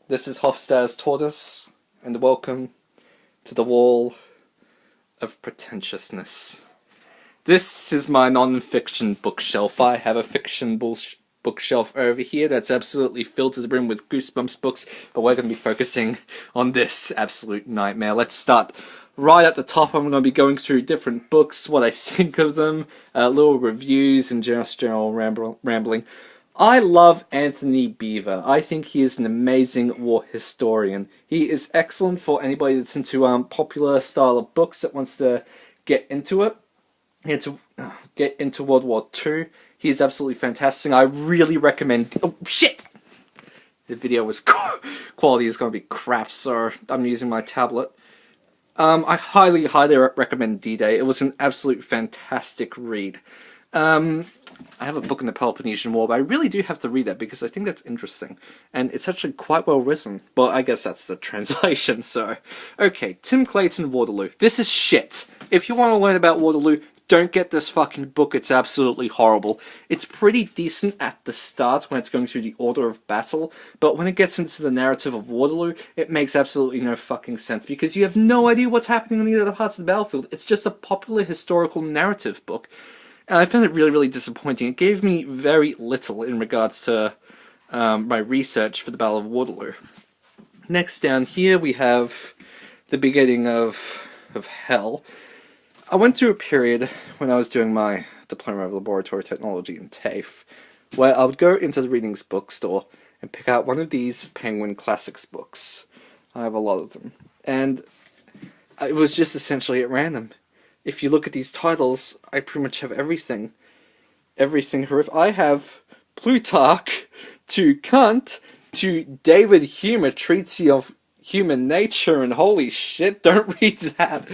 This is Hofstadter's Tortoise, and welcome to the Wall of Pretentiousness. This is my non-fiction bookshelf. I have a fiction bookshelf over here that's absolutely filled to the brim with Goosebumps books, but we're going to be focusing on this absolute nightmare. Let's start right at the top. I'm going to be going through different books, what I think of them, little reviews, and just general rambling. I love Anthony Beevor. I think he is an amazing war historian. He is excellent for anybody that's into popular style of books that wants to get into it, get into World War II. He is absolutely fantastic. I really recommend... Oh, shit! The video was... quality is going to be crap, so I'm using my tablet. I highly recommend D-Day. It was an absolute fantastic read. I have a book in the Peloponnesian War, but I really do have to read that because I think that's interesting. And it's actually quite well written. But I guess that's the translation, so... Okay, Tim Clayton, Waterloo. This is shit. If you want to learn about Waterloo, don't get this fucking book. It's absolutely horrible. It's pretty decent at the start when it's going through the order of battle, but when it gets into the narrative of Waterloo, it makes absolutely no fucking sense because you have no idea what's happening in the other parts of the battlefield. It's just a popular historical narrative book. And I found it really, really disappointing. It gave me very little in regards to my research for the Battle of Waterloo. Next down here we have the beginning of Hell. I went through a period when I was doing my Diploma of Laboratory Technology in TAFE, where I would go into the readings bookstore and pick out one of these Penguin Classics books. I have a lot of them. And it was just essentially at random. If you look at these titles, I pretty much have everything. Everything horrific. I have Plutarch to Kant to David Hume, a treatise of human nature, and holy shit, don't read that.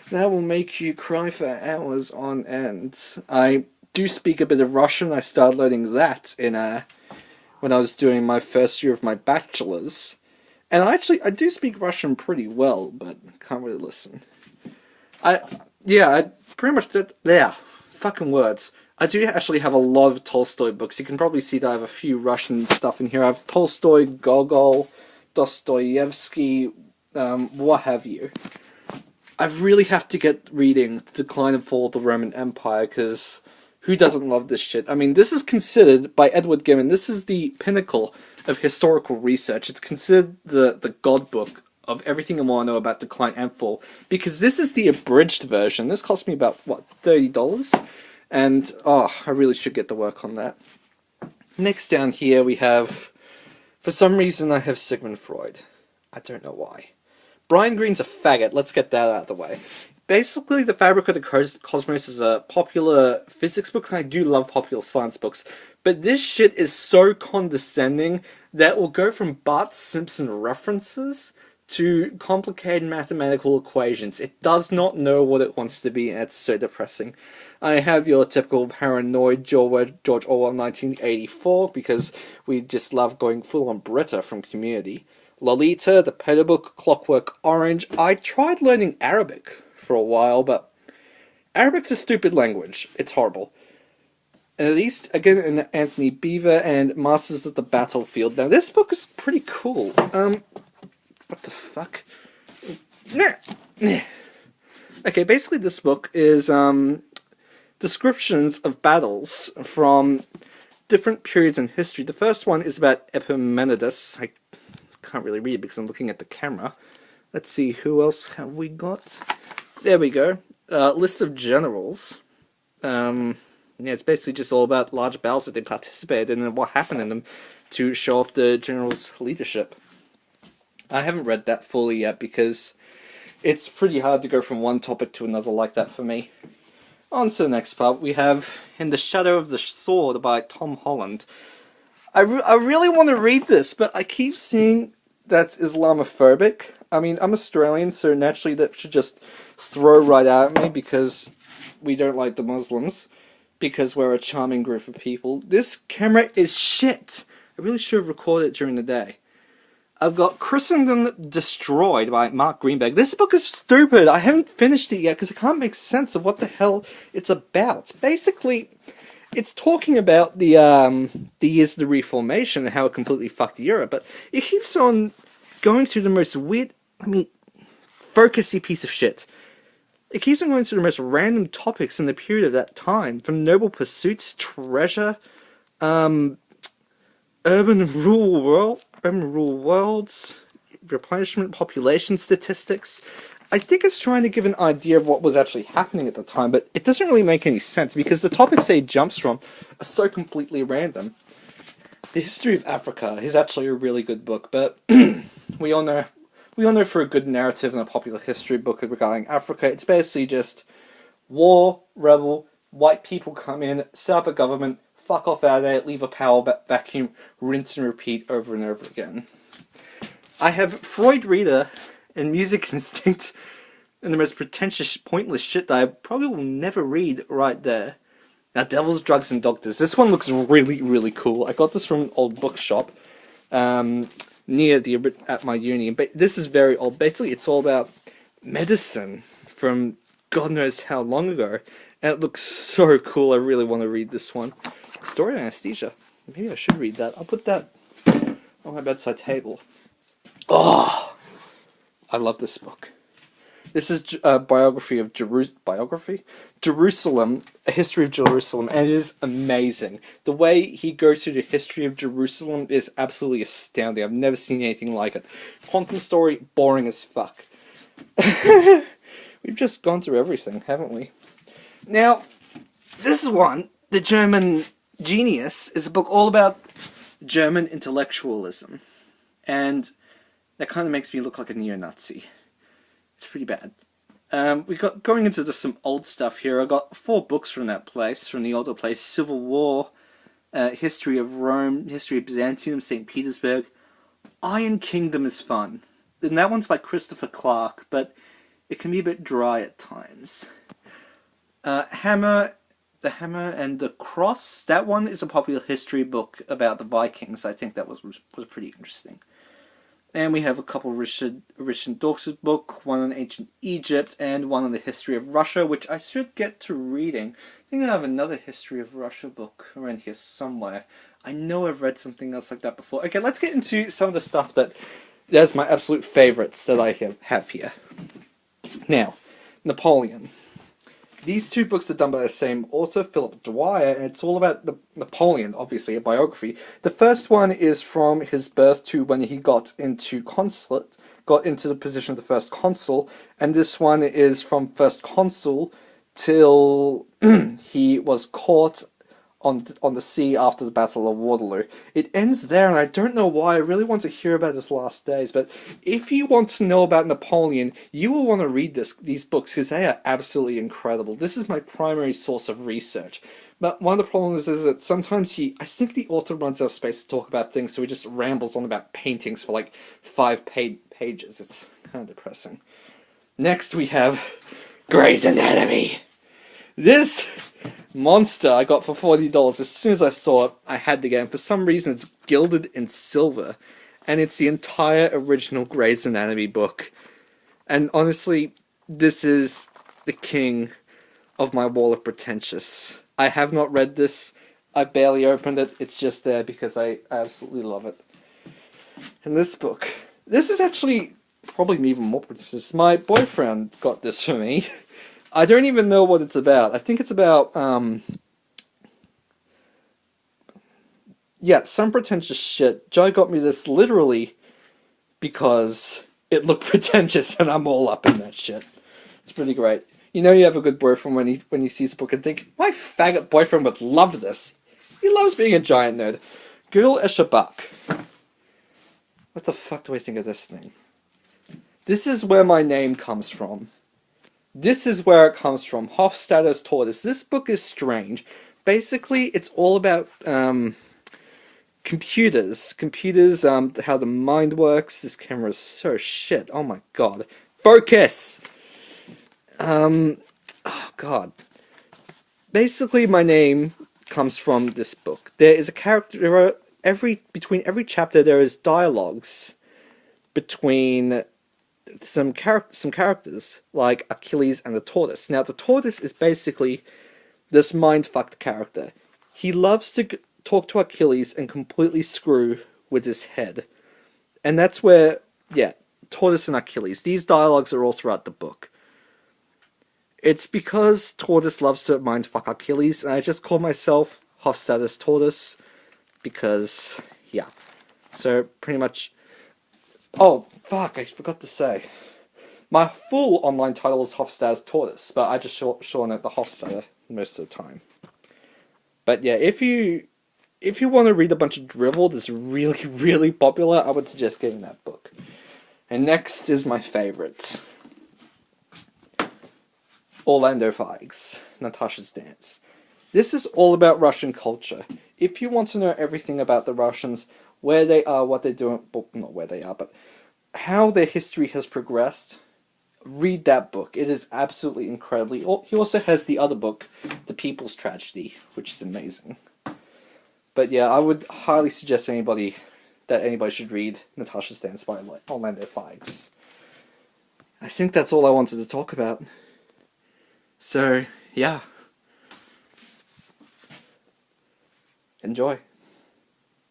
That will make you cry for hours on end. I do speak a bit of Russian. I started learning that in when I was doing my first year of my bachelor's. And I do speak Russian pretty well, but can't really listen. I pretty much did, fucking words. I do actually have a lot of Tolstoy books. You can probably see that I have a few Russian stuff in here. I have Tolstoy, Gogol, Dostoevsky, what have you. I really have to get reading The Decline and Fall of the Roman Empire, because who doesn't love this shit? I mean, this is considered, by Edward Gibbon, this is the pinnacle of historical research. It's considered the god book of everything I want to know about Decline and Fall, because this is the abridged version. This cost me about, what, $30? And, oh, I really should get to work on that. Next down here we have, for some reason I have Sigmund Freud. I don't know why. Brian Greene's a faggot, let's get that out of the way. Basically, The Fabric of the Cosmos is a popular physics book, and I do love popular science books, but this shit is so condescending that will go from Bart Simpson references to complicated mathematical equations. It does not know what it wants to be, and it's so depressing. I have your typical paranoid George Orwell 1984, because we just love going full on Brita from Community. Lolita, The Pedo Book, Clockwork Orange. I tried learning Arabic for a while, but Arabic's a stupid language. It's horrible. And at least, again, in Anthony Beevor and Masters of the Battlefield. Now, this book is pretty cool. What the fuck? Okay, basically this book is descriptions of battles from different periods in history. The first one is about Epimenides. I can't really read it because I'm looking at the camera. Let's see, who else have we got? There we go. List of generals. Yeah, it's basically just all about large battles that they participated in and what happened in them to show off the general's leadership. I haven't read that fully yet because it's pretty hard to go from one topic to another like that for me. On to the next part, we have In the Shadow of the Sword by Tom Holland. I really want to read this, but I keep seeing that's Islamophobic. I mean, I'm Australian, so naturally that should just throw right out at me because we don't like the Muslims, because we're a charming group of people. This camera is shit. I really should have recorded it during the day. I've got Christendom Destroyed by Mark Greenberg. This book is stupid. I haven't finished it yet because I can't make sense of what the hell it's about. Basically, it's talking about the years of the Reformation and how it completely fucked Europe, but it keeps on going through the most weird, focusy piece of shit. It keeps on going through the most random topics in the period of that time, from noble pursuits, treasure, urban rural worlds, replenishment, population statistics. I think it's trying to give an idea of what was actually happening at the time, but it doesn't really make any sense because the topics it jumps from are so completely random. The History of Africa is actually a really good book, but we all know for a good narrative and a popular history book regarding Africa, it's basically just war, rebel, white people come in, set up a government, fuck off out of there, leave a power vacuum, rinse and repeat over and over again. I have Freud Reader and Music Instinct and the most pretentious, pointless shit that I probably will never read right there. Now, Devils, Drugs and Doctors. This one looks really, really cool. I got this from an old bookshop near at my uni. But this is very old. Basically, it's all about medicine from God knows how long ago. And it looks so cool. I really want to read this one. Story of Anesthesia. Maybe I should read that. I'll put that on my bedside table. Oh, I love this book. This is a biography of Jerusalem, a history of Jerusalem, and it is amazing. The way he goes through the history of Jerusalem is absolutely astounding. I've never seen anything like it. Quantum story, boring as fuck. We've just gone through everything, haven't we? Now, this one, The German Genius, is a book all about German intellectualism. And that kind of makes me look like a neo-Nazi. It's pretty bad. We got going into some old stuff here. I got 4 books from that place, from the older place: Civil War, History of Rome, History of Byzantium, St. Petersburg. Iron Kingdom is fun, and that one's by Christopher Clark, but it can be a bit dry at times. The Hammer and the Cross. That one is a popular history book about the Vikings. I think that was pretty interesting. And we have a couple of Richard Dawkins' book, one on ancient Egypt, and one on the history of Russia, which I should get to reading. I think I have another history of Russia book around here somewhere. I know I've read something else like that before. Okay, let's get into some of the stuff that's my absolute favourites that I have here. Now, Napoleon. These 2 books are done by the same author, Philip Dwyer, and it's all about Napoleon, obviously, a biography. The first one is from his birth to when he got into the position of the first consul, and this one is from first consul till he was caught on the sea after the Battle of Waterloo. It ends there, and I don't know why. I really want to hear about his last days, but if you want to know about Napoleon, you will want to read these books, because they are absolutely incredible. This is my primary source of research. But one of the problems is that sometimes I think the author runs out of space to talk about things, so he just rambles on about paintings for like 5 pages. It's kind of depressing. Next we have Grey's Anatomy. This monster I got for $40. As soon as I saw it, I had to get it. For some reason, it's gilded in silver, and it's the entire original Grey's Anatomy book. And honestly, this is the king of my wall of pretentious. I have not read this. I barely opened it. It's just there because I absolutely love it. And this book. This is actually probably even more pretentious. My boyfriend got this for me. I don't even know what it's about. I think it's about, some pretentious shit. Joe got me this literally because it looked pretentious, and I'm all up in that shit. It's pretty great. You know you have a good boyfriend when he sees a book and think, my faggot boyfriend would love this. He loves being a giant nerd. Gul Eshabak. What the fuck do I think of this thing? This is where my name comes from. This is where it comes from. Hofstadter's Tortoise. This book is strange. Basically, it's all about computers. How the mind works. This camera is so shit. Oh my god. Focus! Oh god. Basically, my name comes from this book. There is a character... Between every chapter, there is dialogues between some characters, like Achilles and the tortoise. Now, the tortoise is basically this mind-fucked character. he loves to talk to Achilles and completely screw with his head. And that's where, yeah, Tortoise and Achilles. These dialogues are all throughout the book. It's because Tortoise loves to mindfuck Achilles, and I just call myself Hofstadter's Tortoise, because, yeah. So, pretty much... Oh, fuck, I forgot to say. My full online title is Hofstadter's Tortoise, but I just shorten it the Hofstadter most of the time. But yeah, if you want to read a bunch of drivel that's really, really popular, I would suggest getting that book. And next is my favorite. Orlando Feigs, Natasha's Dance. This is all about Russian culture. If you want to know everything about the Russians, where they are, what they're doing, well, not where they are, but how their history has progressed, read that book. It is absolutely incredibly... He also has the other book, The People's Tragedy, which is amazing. But yeah, I would highly suggest anybody should read Natasha's Dance by Orlando Feigs. I think that's all I wanted to talk about. So, yeah. Enjoy.